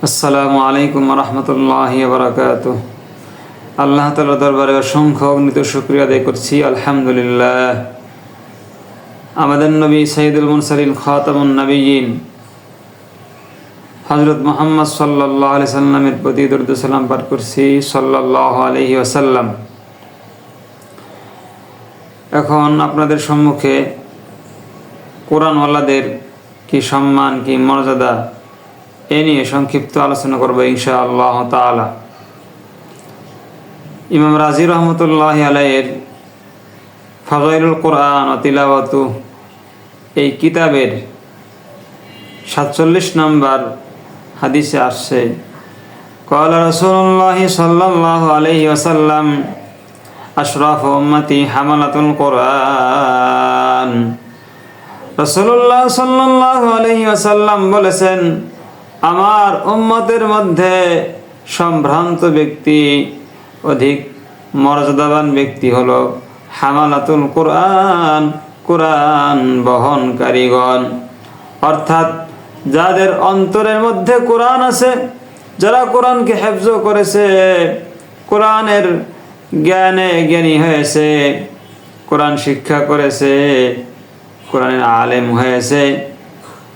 আসসালামু আলাইকুম রহমতুল্লাহি ওয়া বারাকাতুহু। আল্লাহ তাআলার দরবারে অসংখ্য অগণিত শুকরিয়া আদায় করছি, আলহামদুলিল্লাহ। আমাদের নবী সাইয়্যিদুল মুরসালিন খাতামুন নবিয়্যিন হযরত মুহাম্মদ সাল্লাল্লাহু আলাইহি সাল্লামের প্রতি দরুদ ও সালাম পাঠ করছি, সাল্লাল্লাহু আলাইহি ওয়াসাল্লাম। এখন আপনাদের সম্মুখে কোরআনওয়ালাদের কি সম্মান, কি মর্যাদা, এ নিয়ে সংক্ষিপ্ত আলোচনা করবো ইনশাআল্লাহ তাআলা। ইমাম রাজি রহমতুল্লাহি আলাইহির ফাযাইলুল কোরআন ওয়া তিলাওয়াতুহু এই কিতাবের 47 নম্বর হাদিসে আসছে, ক্বালা রাসূলুল্লাহ সাল্লাল্লাহু আলাইহি ওয়াসাল্লাম আশরাফু উম্মতি হামালাতুল কোরআন। রাসূলুল্লাহ সাল্লাল্লাহু আলাইহি ওয়াসাল্লাম বলেছেন, আমার উম্মতের মধ্যে সম্ভ্রান্ত ব্যক্তি, অধিক মর্যাদাবান ব্যক্তি হলো হামালাতুল কোরআন, কোরআন বহনকারীগণ। অর্থাৎ যাদের অন্তরের মধ্যে কোরআন আছে, যারা কোরআনকে হেফজ করেছে, কোরআনের জ্ঞানে জ্ঞানী হয়েছে, কোরআন শিক্ষা করেছে, কোরআনের আলেম হয়েছে,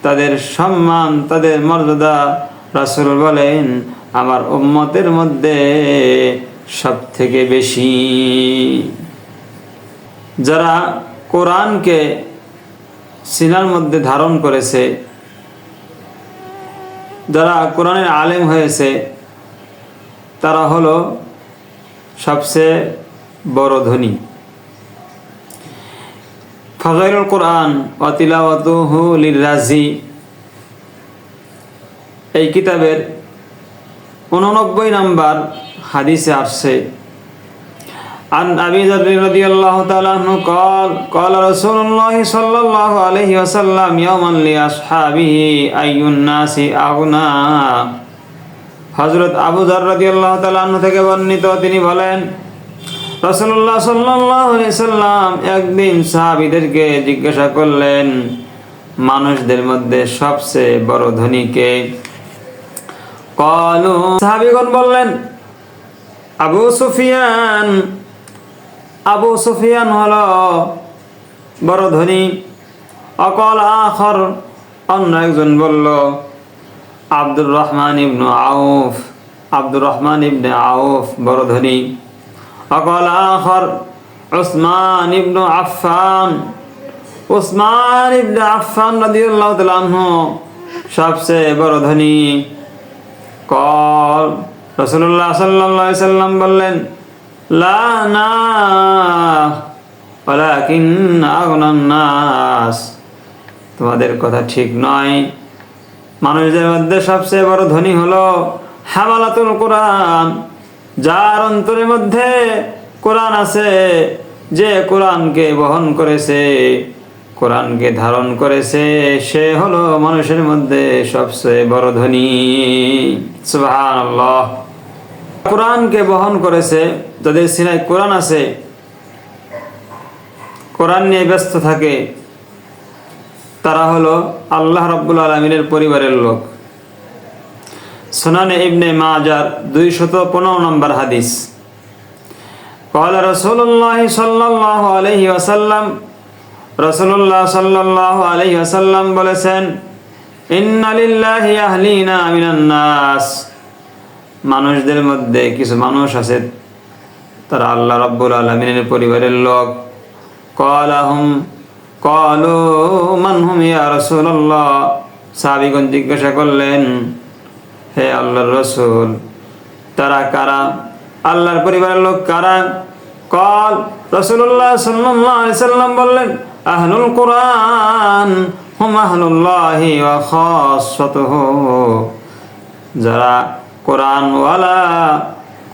তাদের সম্মান, তাদের মর্যাদা রাসূল বলেন আমার উম্মতের মধ্যে সব থেকে বেশি। যারা কোরআনকে সিনার মধ্যে ধারণ করেছে, যারা কোরআনের আলেম হয়েছে, তারা হলো সবচেয়ে বড় ধনী। ফাযাইলুল কোরআন ওয়া তিলাওয়াতুহু লির-রাজি এই কিতাবের 89 নম্বর হাদিসে আসছে, আন আবি যার রাদিয়াল্লাহু তাআলা আনহু قال قال رسول الله صلى الله عليه وسلم يوما لأصحابه أي الناس أغنى। হযরত আবু যার রাদিয়াল্লাহু তাআলা আনহু থেকে বর্ণিত, তিনি বলেন রাসূলুল্লাহ সাল্লাল্লাহু আলাইহি সাল্লাম একদিন সাহাবীদেরকে জিজ্ঞাসা করলেন, মানুষদের মধ্যে সবচেয়ে বড় ধনী কে? ক্বালু, সাহাবীগণ বললেন আবু সুফিয়ান। আবু সুফিয়ান হলো বড় ধনী। অকল আখর, অন্য একজন বলল আব্দুর রহমান ইবনে আউফ। আব্দুর রহমান ইবনে আউফ বড় ধনী। অকল আখর উসমান ইবনে আফফান। উসমান ইবনে আফফান রাদিয়াল্লাহু তাআলা আনহু সবচেয়ে বড় ধনী। কল রাসূলুল্লাহ সাল্লাল্লাহু আলাইহি সাল্লাম বললেন, লা না ওয়ালাকিন আগনান নাস। তোমাদের কথা ঠিক নয়, মানুষদের মধ্যে সবচেয়ে বড় ধনী হলো হামালাতুল কোরআন, যার অন্তরের মধ্যে কোরআন আছে, যে কোরআনকে বহন করেছে, কোরআনকে ধারণ করেছে, সে হলো মানুষের মধ্যে সবচেয়ে বড় ধনী। সুবহানাল্লাহ। কোরআনকে বহন করেছে, যাদের সিনায় কোরআন আছে, কোরআন নিয়ে ব্যস্ত থাকে, তারা হলো আল্লাহ রাব্বুল আলামিনের পরিবারের লোক। সুনানে ইবনে মাজার 215 নম্বর হাদিস, ক্বালা রাসূলুল্লাহ সাল্লাল্লাহু আলাইহি ওয়াসাল্লাম। রাসূলুল্লাহ সাল্লাল্লাহু আলাইহি ওয়াসাল্লাম বলেছেন, ইন্না লিল্লাহি আহলিনা মিনান নাস। মানুষদের মধ্যে কিছু মানুষ আছে, তারা আল্লাহ রাব্বুল আলামিনের পরিবারের লোক। ক্বালু মান হুম ইয়া রাসূলুল্লাহ। সাহাবীগণ জিজ্ঞাসা করলেন, হে আল্লাহর রাসূল, তারা কারা? আল্লাহর পরিবারের লোক কারা? ক্বাল রাসূলুল্লাহ সাল্লাল্লাহু আলাইহি সাল্লাম বললেন, আহলুল কোরআন হুম আহলুল্লাহি ওয়া খাসাতুহু। যারা কোরআনওয়ালা,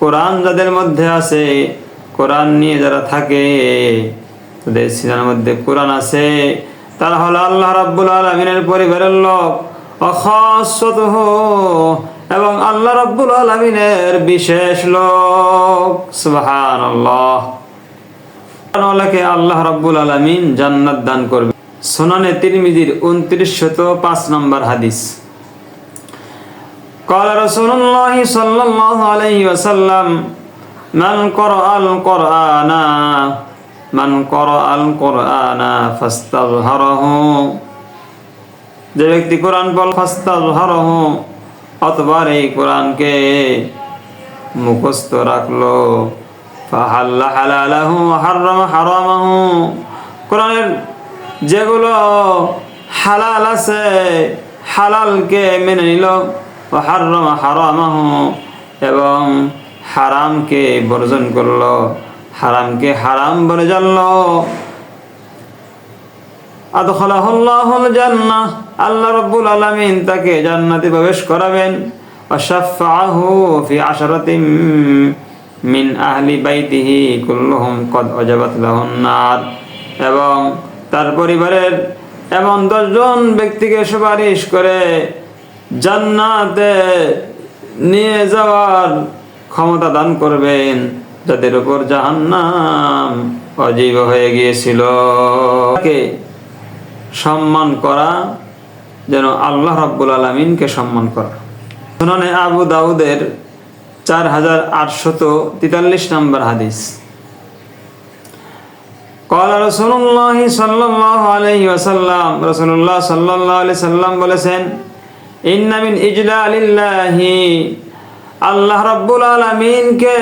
কোরআন যাদের মধ্যে আছে, কোরআন নিয়ে যারা থাকে, তাদের সিনার মধ্যে কোরআন আছে, তারা হলো আল্লাহ রাব্বুল আলামিনের পরিবারের লোক। ওয়া খাসাতুহু, এবং আল্লাহ রাব্বুল আলামিনের বিশেষ লোক। সুবহানাল্লাহ। কোরআনওয়ালাকে আল্লাহ রাব্বুল আলামিন জান্নাত দান করবে। সুনানে তিরমিজির 2905 নম্বর হাদিস। قال رسول الله صلى الله عليه وسلم من قرأ القرآن فاستظهره যে ব্যক্তি কোরআন পড়ল ফাস্তাযহারাহু অথবা এই কোরআনকে মুখস্থ রাখলো ফাহাল্লা হালালাহু ওয়া হারামা হারামাহু কোরআনের যেগুলো হালাল আছে হালালকে মেনে নিল ওয়া হারামা হারামাহু এবং হারামকে বর্জন করলো হারামকে হারাম বলে জানলো আদখালাহুল্লাহুল জান্নাহ আল্লাহ রাব্বুল আলামিন তাকে জান্নাতে প্রবেশ করাবেন ওয়া শাফাআহু ফি আশরাতিন মিন আহলি বাইতিহি কুল্লুহুম কদ ওয়াজাবাত লাহুন নার এবং তার পরিবারের এমন 10 জন ব্যক্তিকে সুপারিশ করে জান্নাতে নিয়ে যাওয়ার ক্ষমতা দান করবেন যাদের উপর জাহান্নাম ওয়াজিব হয়ে গিয়েছিল সম্মান করা যেন আল্লাহ রাব্বুল আলামিনকে সম্মান করা সুনানে আবু দাউদের 4843 নম্বর হাদিস قال رسول الله صلى الله عليه وسلم রাসূলুল্লাহ সাল্লাল্লাহু আলাইহি সাল্লাম বলেছেন ইন্না মিন ইজলালিল্লাহি আল্লাহ রাব্বুল আলামিনকে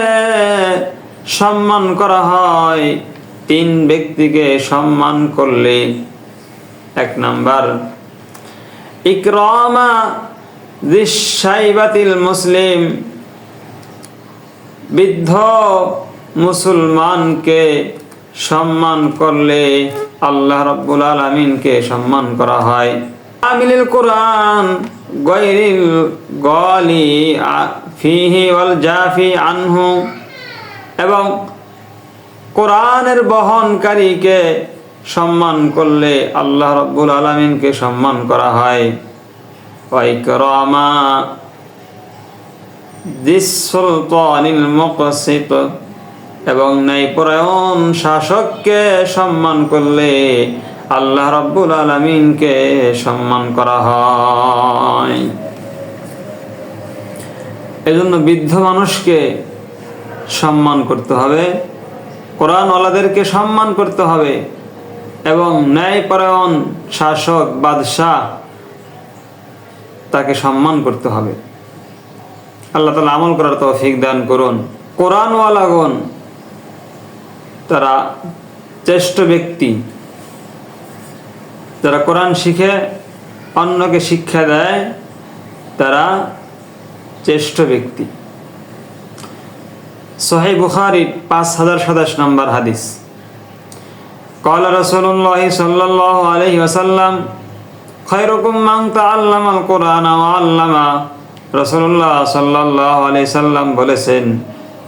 সম্মান করা হয় 3 ব্যক্তিকে সম্মান করলে 1 নাম্বার ইকরামা যিশাইবাতিল মুসলিম বৃদ্ধ মুসলমানকে সম্মান করলে আল্লাহ রাব্বুল আলামিনকে সম্মান করা হয় আমিলুল কোরআন গায়রিল গালি ফিহি ওয়াল জাফি আনহু এবং কোরআনের বহনকারীকে সম্মান করলে আল্লাহ রাব্বুল আলামিনকে সম্মান করা হয় ওয়া ইকরামা যিস সুলতানিল মুকসিত এবং ন্যায়পরায়ণ শাসককে সম্মান করলে আল্লাহ রাব্বুল আলামিনকে সম্মান করা হয় এজন্য বৃদ্ধ মানুষকে সম্মান করতে হবে কোরআনওয়ালাদেরকে সম্মান করতে হবে এবং ন্যায়পরায়ণ শাসক বাদশাহ তাকে সম্মান করতে হবে আল্লাহ তাআলা আমল করার তৌফিক দান করুন কোরআনওয়ালাগণ তারা শ্রেষ্ঠ ব্যক্তি যারা কোরআন শিখে অন্যকে শিক্ষা দেয় তারা শ্রেষ্ঠ ব্যক্তি সহিহ বুখারী 5027 নম্বর হাদিস قال رسول الله صلى الله عليه وسلم خيركم من تعلم القرآن وعلمه রাসূলুল্লাহ সাল্লাল্লাহু আলাইহি সাল্লাম বলেছেন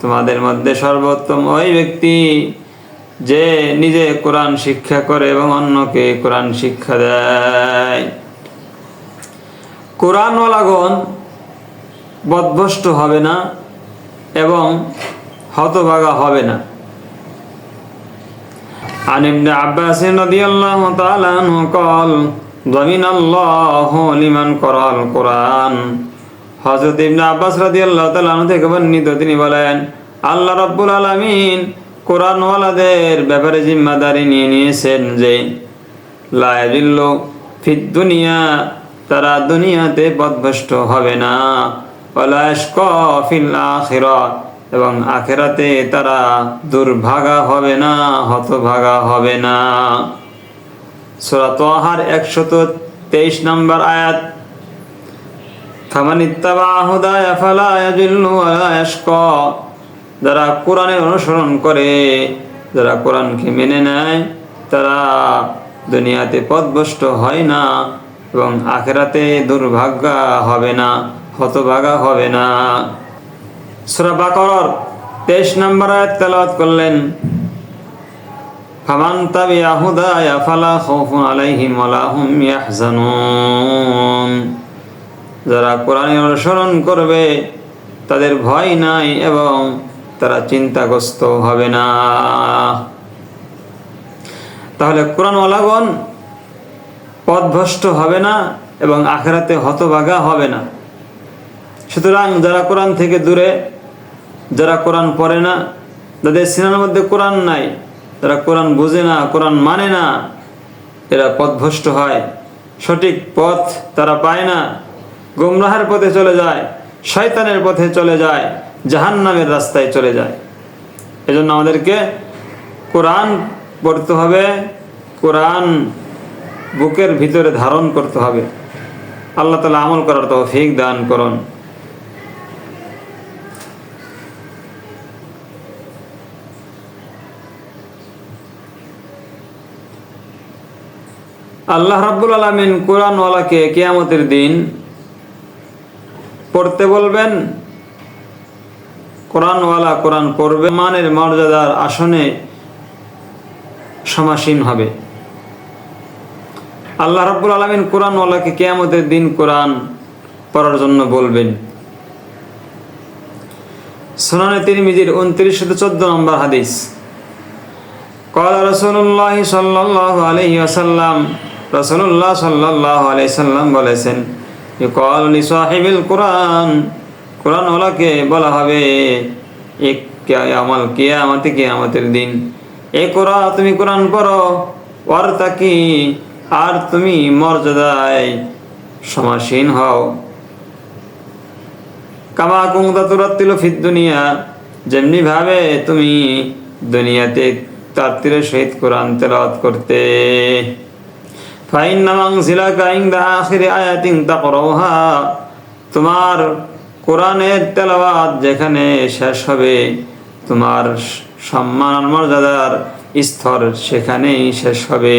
তোমাদের মধ্যে সর্বোত্তম ওই ব্যক্তি যে নিজে কোরআন শিক্ষা করে এবং অন্যকে কোরআন শিক্ষা দেয় কোরআনওয়ালাগণ বদভ্রষ্ট হবে না এবং হতভাগা হবে না عن ابن عباس رضي الله تعالى عنه قال ضمن الله لمن قرأ القرآن হযরত ইবনে আব্বাস রাদিয়াল্লাহু তাআলা আনহু থেকে বর্ণিত তিনি বলেন আল্লাহ রাব্বুল আলামিন কোরআনওয়ালাদের ব্যাপারে জিম্মাদারি নিয়ে নিয়েছেন যে লা ইয়াজিল্লু ফিদ দুনিয়া তারা দুনিয়াতে পথভ্রষ্ট হবে না ওয়ালা ইয়াশকা ফিল আখিরাত এবং আখিরাতে তারা দুর্ভাগা হবে না হতভাগা হবে না সূরা তাহার 123 নম্বর আয়াত ফামান ইত্তাবা হুদায়া ফালা ইয়াজিল্লু ওয়ালা ইয়াশকা যারা কোরআনের অনুসরণ করে যারা কোরআনকে মেনে নেয় তারা দুনিয়াতে পথভ্রষ্ট হয় না এবং আখিরাতে দুর্ভাগা হবে না হতভাগা হবে না সূরা বাকারার 23 নম্বর আয়াত তেলাওয়াত করলেন ফামান তাবিআ হুদায়া ফালা খাউফুন আলাইহিম ওয়ালা হুম ইয়াহজানুন যারা কোরআনের অনুসরণ করবে তাদের ভয় নাই এবং তারা চিন্তাগ্রস্ত হবে না তাহলে কোরআনওয়ালাগণ পথভ্রষ্ট হবে না এবং আখিরাতে হতভাগা হবে না সুতরাং যারা কোরআন থেকে দূরে, যারা কোরআন পড়ে না, যাদের সিনার মধ্যে কোরআন নাই, যারা কোরআন বুঝে না, কোরআন মানে না, এরা পথভ্রষ্ট হয়, সঠিক পথ তারা পায় না, গুমরাহের পথে চলে যায়, শয়তানের পথে চলে যায়, জাহান্নামের রাস্তায় চলে যায়। এজন্য আমাদেরকে কোরআন পড়তে হবে, কোরআন বুকের ভিতরে ধারণ করতে হবে। আল্লাহ তাআলা আমল করার তৌফিক দান করুন। আল্লাহ রাব্বুল আলামিন কোরআনওয়ালাকে কিয়ামতের দিন পড়তে বলবেন। কোরআনওয়ালা কোরআন পড়বে, মানের মর্যাদার আসনে সমাসীন হবে। আল্লাহ রাব্বুল আলামিন কোরআনওয়ালাকে কিয়ামতের দিন কোরআন পড়ার জন্য বলবেন। সুনানে তিরমিজির 2914 নম্বর হাদিস, ক্বালা রাসূলুল্লাহ সাল্লাল্লাহু আলাইহি ওয়াসাল্লাম, রাসূলুল্লাহ সাল্লাল্লাহু আলাইহি সাল্লাম বলেছেন, ইকাল লি সাহিবিল কোরআন, কোরআনওয়ালাকে বলা হবে কিয়ামতের দিন, এ কোরআ, তুমি কোরআন পড়ো, ওয়ারতাকি, আর তুমি মর্যাদায় সমাসীন হও, কামা কুনতা তুরাত্তিলু ফিদ দুনিয়া, যেমনি ভাবে তুমি দুনিয়াতে তারতিরের সহিত কোরআন তেলাওয়াত করতে। ফাইন্না মানজিলাকা ইনদা আখিরি আয়াতিন তাকরাউহা, তোমার কোরআনের তেলাওয়াত যেখানে শেষ হবে, তোমার সম্মান মর্যাদার স্তর সেখানেই শেষ হবে।